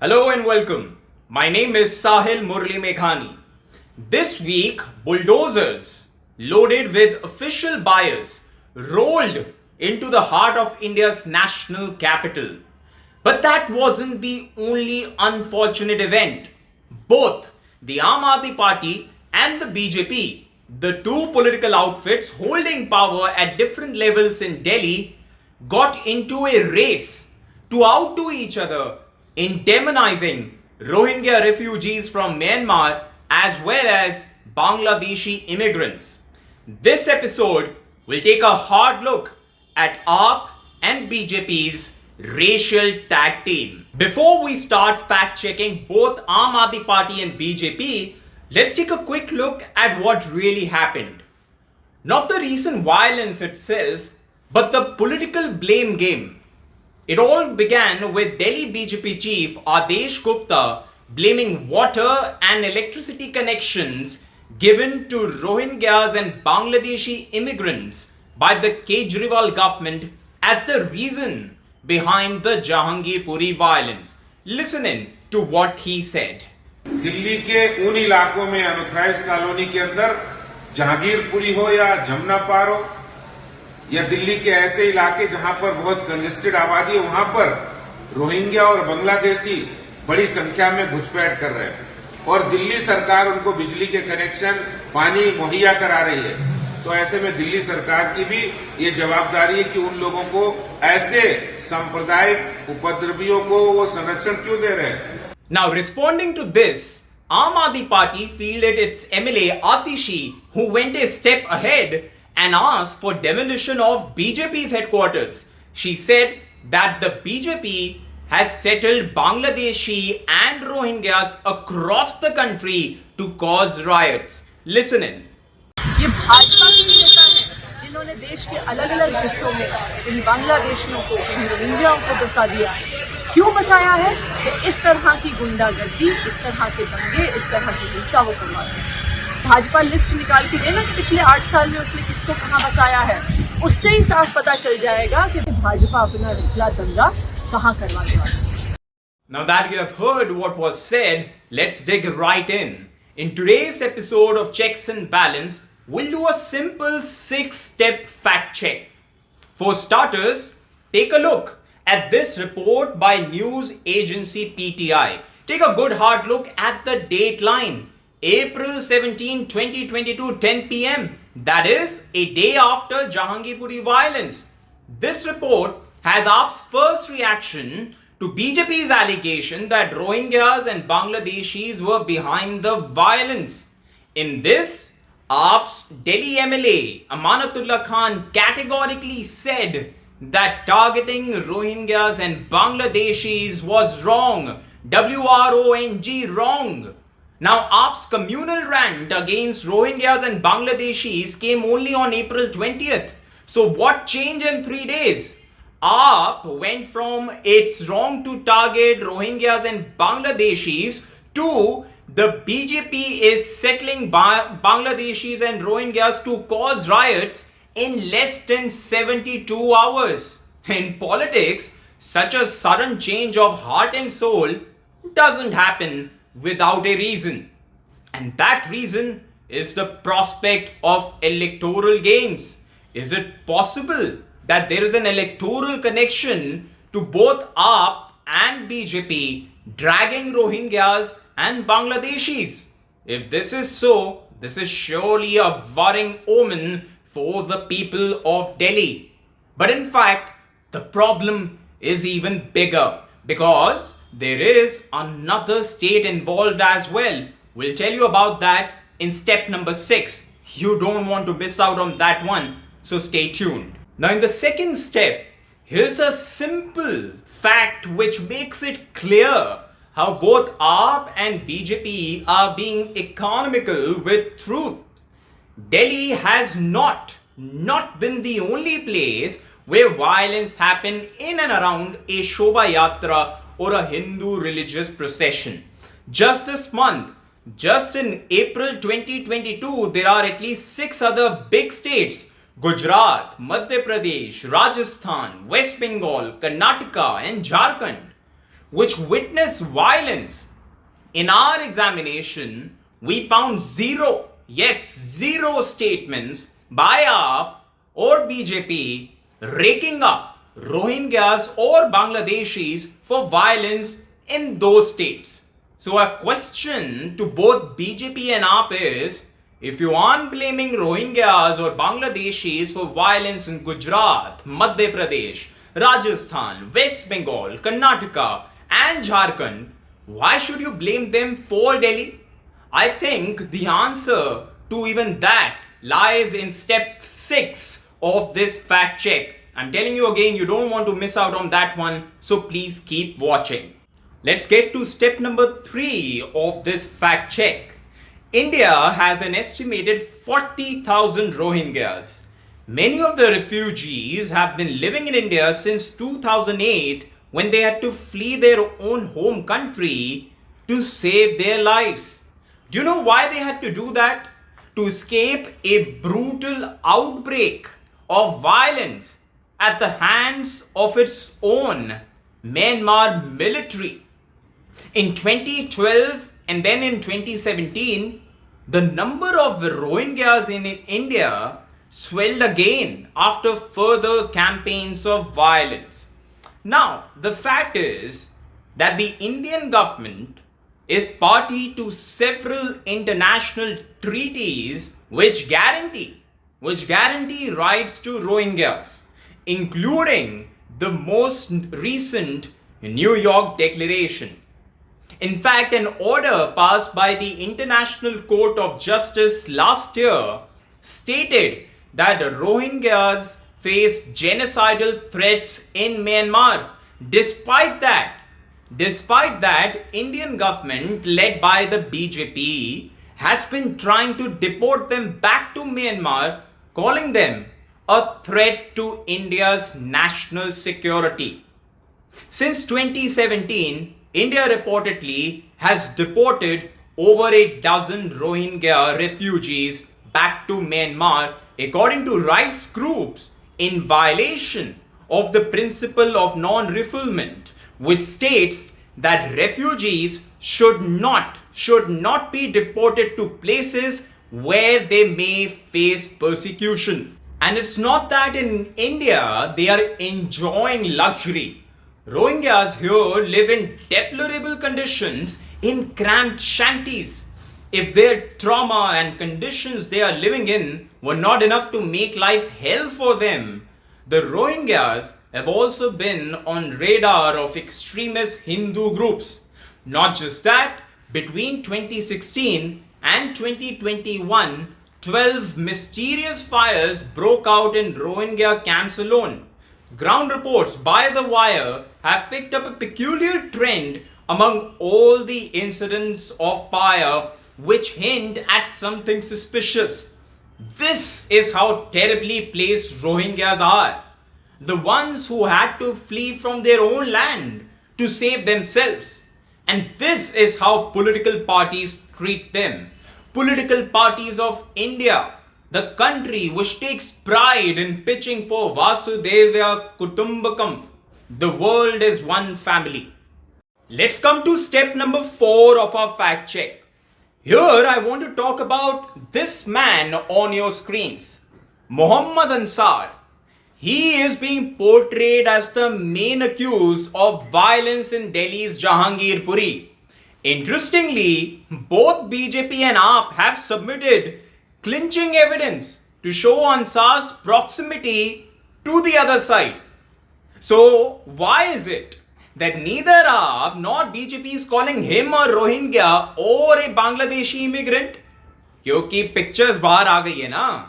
Hello and welcome. My name is Sahil Murli Meghani. This week, bulldozers loaded with official buyers rolled into the heart of India's national capital. But that wasn't the only unfortunate event. Both the Aam Aadmi Party and the BJP, the two political outfits holding power at different levels in Delhi, got into a race to outdo each other in demonizing Rohingya refugees from Myanmar as well as Bangladeshi immigrants. This episode will take a hard look at AAP and BJP's racial tag team. Before we start fact checking both Aam Aadmi Party and BJP, let's take a quick look at what really happened. Not the recent violence itself, but the political blame game. It all began with Delhi BJP chief Adesh Gupta blaming water and electricity connections given to Rohingyas and Bangladeshi immigrants by the Kejriwal government as the reason behind the Jahangirpuri violence. Listen in to what he said. Delhi के उन इलाकों में unauthorised colony के अंदर जहांगीरपुरी हो या जमुना पार हो या दिल्ली के ऐसे इलाके जहां पर बहुत कंजेस्टेड आबादी है वहां पर रोहिंग्या और बांग्लादेशी बड़ी संख्या में घुसपैठ कर रहे हैं और दिल्ली सरकार उनको बिजली के कनेक्शन पानी मुहैया करा रही है। तो ऐसे में दिल्ली सरकार की भी ये जवाबदारी है कि उन लोगों को ऐसे सांप्रदायिक उपद्रवियों को वो संरक्षण क्यों दे रहे हैं। Now responding to this, Aam Aadmi Party fielded its MLA Atishi, who went a step ahead and asked for demolition of BJP's headquarters. She said that the BJP has settled Bangladeshi and Rohingyas across the country to cause riots. Listen in. ये भाजपा के नेता हैं जिन्होंने देश के अलग अलग हिस्सों में इन बांग्लादेशियों को, इन रोहिंग्याओं को बसा दिया है। क्यों बसाया है? कि इस तरह की गुंडागर्दी, इस तरह के दंगे, इस तरह की हिंसा वो करवा सके। भाजपा लिस्ट निकाल के देना कि पिछले 8 साल में उसने किसको कहां बसाया है, उससे ही साफ पता चल जाएगा कि भाजपा अपना निकला दंगा कहां करवाने वाला है। Now that you have heard what was said, let's dig right in. In today's episode of Checks and Balance, we'll do a simple 6-step fact check. For starters, take a look at this report by news agency PTI. Take a good hard look at the date line. April 17, 2022, 10 p.m. That is a day after Jahangirpuri violence. This report has AAP's first reaction to BJP's allegation that Rohingyas and Bangladeshis were behind the violence. In this, AAP's Delhi MLA Amanatullah Khan categorically said that targeting Rohingyas and Bangladeshis was wrong. WRONG, wrong. Now, AAP's communal rant against Rohingyas and Bangladeshis came only on April 20th. So what changed in 3 days? AAP went from it's wrong to target Rohingyas and Bangladeshis to the BJP is settling Bangladeshis and Rohingyas to cause riots in less than 72 hours. In politics, such a sudden change of heart and soul doesn't happen without a reason. And that reason is the prospect of electoral games. Is it possible that there is an electoral connection to both AAP and BJP dragging Rohingyas and Bangladeshis? If this is so, this is surely a worrying omen for the people of Delhi. But in fact, the problem is even bigger because there is another state involved as well. We'll tell you about that in step number 6. You don't want to miss out on that one, so stay tuned. Now in the second step, here's a simple fact which makes it clear how both AAP and BJP are being economical with truth. Delhi has not been the only place where violence happened in and around a Shobha Yatra or a Hindu religious procession. Just this month, just in April 2022, there are at least 6 other big states: Gujarat, Madhya Pradesh, Rajasthan, West Bengal, Karnataka and Jharkhand, which witnessed violence. In our examination, we found zero statements by AAP or BJP raking up Rohingyas or Bangladeshis for violence in those states. So a question to both BJP and AAP is, if you aren't blaming Rohingyas or Bangladeshis for violence in Gujarat, Madhya Pradesh, Rajasthan, West Bengal, Karnataka and Jharkhand, why should you blame them for Delhi? I think the answer to even that lies in step 6 of this fact check. I'm telling you again, you don't want to miss out on that one, so please keep watching. Let's get to step number 3 of this fact check. India has an estimated 40,000 Rohingyas. Many of the refugees have been living in India since 2008 when they had to flee their own home country to save their lives. Do you know why they had to do that? To escape a brutal outbreak of violence at the hands of its own Myanmar military. In 2012 and then in 2017, the number of Rohingyas in India swelled again after further campaigns of violence. Now, the fact is that the Indian government is party to several international treaties which guarantee rights to Rohingyas, including the most recent New York Declaration. In fact, an order passed by the International Court of Justice last year stated that Rohingyas face genocidal threats in Myanmar. Despite that, Indian government led by the BJP has been trying to deport them back to Myanmar, calling them a threat to India's national security. Since 2017, India reportedly has deported over a dozen Rohingya refugees back to Myanmar, according to rights groups, in violation of the principle of non-refoulement, which states that refugees should not be deported to places where they may face persecution. And it's not that in India they are enjoying luxury. Rohingyas here live in deplorable conditions in cramped shanties. If their trauma and conditions they are living in were not enough to make life hell for them, the Rohingyas have also been on radar of extremist Hindu groups. Not just that, between 2016 and 2021, 12 mysterious fires broke out in Rohingya camps alone. Ground reports by The Wire have picked up a peculiar trend among all the incidents of fire which hint at something suspicious. This is how terribly placed Rohingyas are. The ones who had to flee from their own land to save themselves. And this is how political parties treat them. Political parties of India, the country which takes pride in pitching for Vasudhaiva Kutumbakam. The world is one family. Let's come to step number 4 of our fact check. Here I want to talk about this man on your screens, Muhammad Ansar. He is being portrayed as the main accused of violence in Delhi's Jahangirpuri. Interestingly, both BJP and AAP have submitted clinching evidence to show Ansar's proximity to the other side. So why is it that neither AAP nor BJP is calling him a Rohingya or a Bangladeshi immigrant? क्योंकि pictures बाहर आ गई है ना?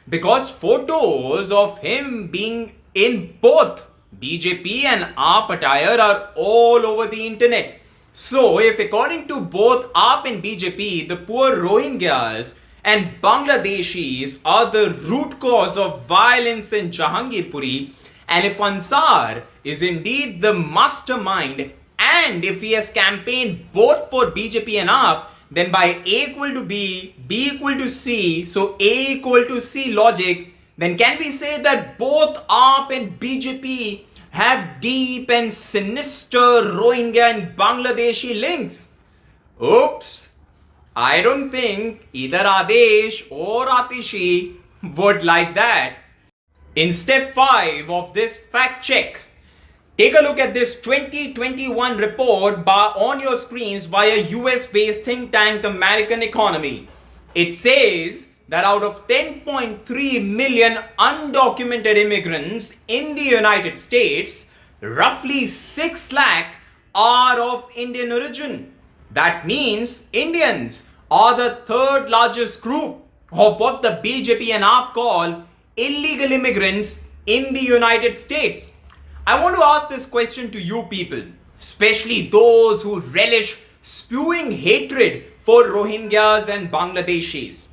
Because photos of him being in both BJP and AAP attire are all over the internet. So if according to both AAP and BJP, the poor Rohingyas and Bangladeshis are the root cause of violence in Jahangirpuri, and if Ansar is indeed the mastermind, and if he has campaigned both for BJP and AAP, then by A equal to B, B equal to C, so A equal to C logic, then can we say that both AAP and BJP have deep and sinister Rohingya and Bangladeshi links. Oops, I don't think either Adesh or Atishi would like that. In step 5 of this fact check, take a look at this 2021 report on your screens by a US based think tank American Economy. It says that out of 10.3 million undocumented immigrants in the United States, roughly 6 lakh are of Indian origin. That means Indians are the third largest group of what the BJP and AAP call illegal immigrants in the United States. I want to ask this question to you people, especially those who relish spewing hatred for Rohingyas and Bangladeshis.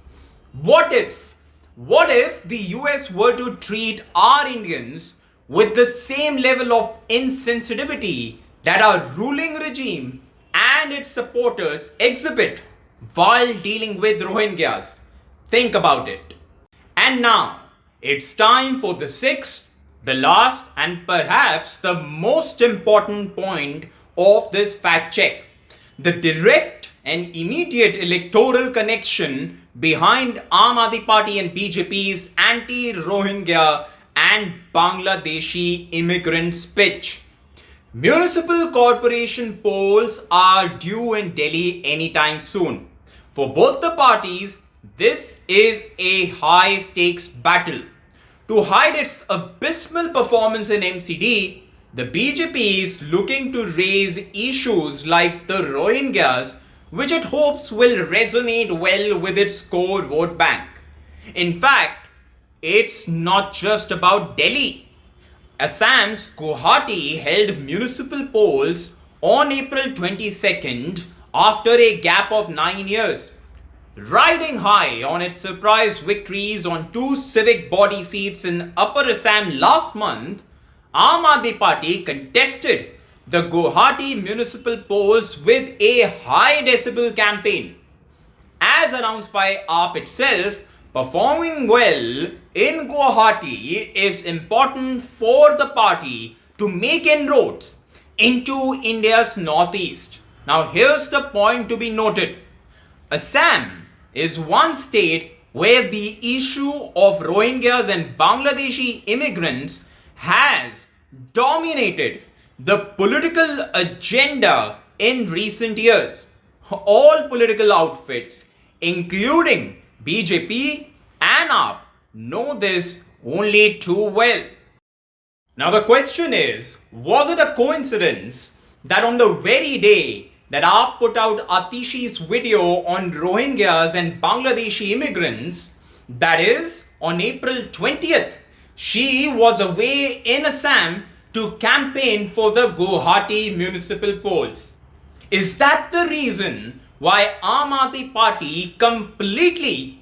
What if the US were to treat our Indians with the same level of insensitivity that our ruling regime and its supporters exhibit while dealing with Rohingyas? Think about it. And now, it's time for the sixth, the last, and perhaps the most important point of this fact check. The direct and immediate electoral connection behind Aam Aadmi Party and BJP's anti-Rohingya and Bangladeshi immigrants pitch. Municipal corporation polls are due in Delhi anytime soon. For both the parties, this is a high-stakes battle. To hide its abysmal performance in MCD, the BJP is looking to raise issues like the Rohingyas, which it hopes will resonate well with its core vote bank. In fact, it's not just about Delhi. Assam's Guwahati held municipal polls on April 22nd after a gap of 9 years. Riding high on its surprise victories on 2 civic body seats in Upper Assam last month, Aam Aadmi Party contested the Guwahati municipal polls with a high decibel campaign. As announced by AAP itself, performing well in Guwahati is important for the party to make inroads into India's northeast. Now here's the point to be noted. Assam is one state where the issue of Rohingyas and Bangladeshi immigrants has dominated the political agenda in recent years. All political outfits, including BJP and AAP, know this only too well. Now the question is, was it a coincidence that on the very day that AAP put out Atishi's video on Rohingyas and Bangladeshi immigrants, that is, on April 20th, she was away in Assam to campaign for the Guwahati municipal polls? Is that the reason why Aam Aadmi Party completely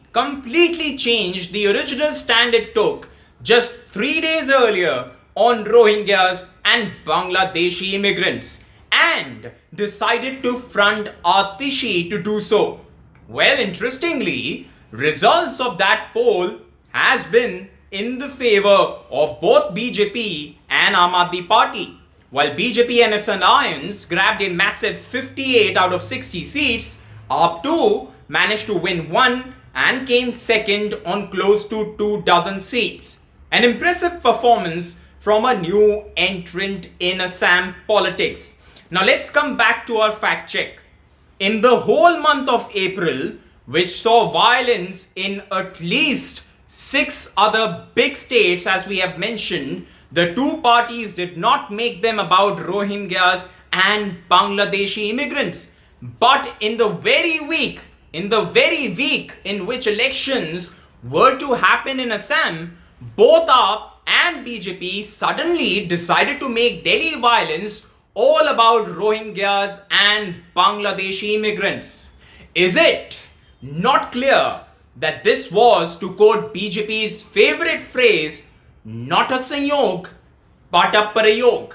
changed the original stand it took just 3 days earlier on Rohingyas and Bangladeshi immigrants, and decided to front Atishi to do so? Well, interestingly, results of that poll has been in the favor of both BJP and Aam Aadmi Party. While BJP and its alliance grabbed a massive 58 out of 60 seats, AAP too managed to win 1 and came second on close to 24 seats. An impressive performance from a new entrant in Assam politics. Now let's come back to our fact check. In the whole month of April, which saw violence in at least 6 other big states, as we have mentioned, the two parties did not make them about Rohingyas and Bangladeshi immigrants. But in the very week in which elections were to happen in Assam, both AAP and BJP suddenly decided to make Delhi violence all about Rohingyas and Bangladeshi immigrants. Is it not clear that this was, to quote BJP's favorite phrase, not a sanyog, but a prayog?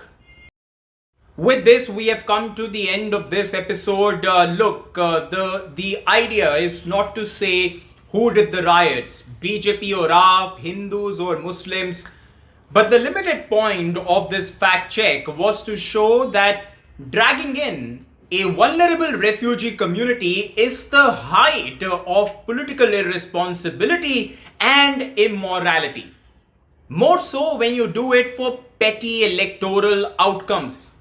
With this, we have come to the end of this episode. The idea is not to say who did the riots, BJP or AAP, Hindus or Muslims. But the limited point of this fact check was to show that dragging in a vulnerable refugee community is the height of political irresponsibility and immorality. More so when you do it for petty electoral outcomes.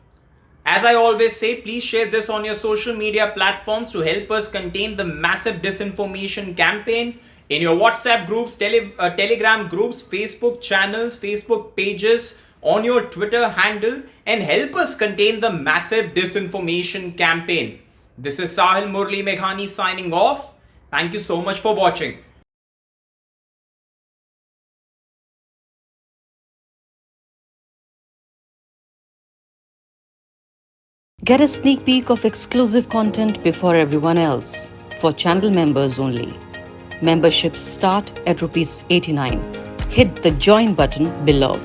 As I always say, please share this on your social media platforms to help us contain the massive disinformation campaign in your WhatsApp groups, Telegram groups, Facebook channels, Facebook pages, on your Twitter handle, and help us contain the massive disinformation campaign. This is Sahil Murli Meghani signing off. Thank you so much for watching. Get a sneak peek of exclusive content before everyone else. For channel members only. Memberships start at ₹89. Hit the join button below.